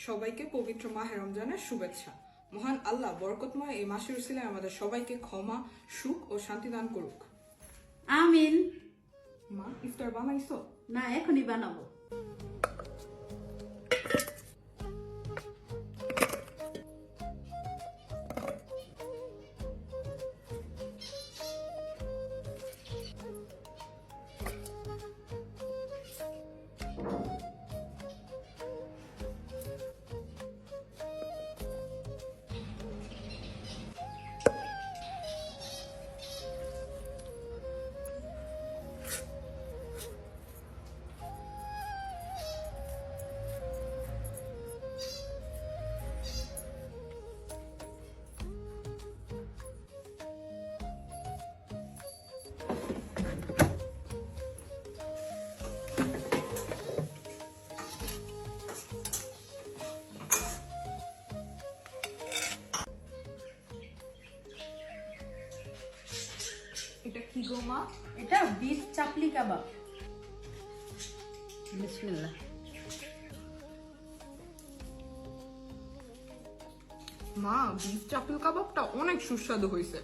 সবাইকে পবিত্র মাহে রমজানের শুভেচ্ছা। মহান আল্লাহ বরকতময় এই মাসের উসিলায় আমাদের সবাইকে ক্ষমা, সুখ ও শান্তি দান করুক। আমিন। মা, ইফতার বানাইছো? না, এখনই বানাবো। এটা কি গো মা? এটা বিফ চাপলি কাবাব। বিসমিল্লাহ। মা, বিফ চাপল কাবাবটা অনেক সুস্বাদু হয়েছে।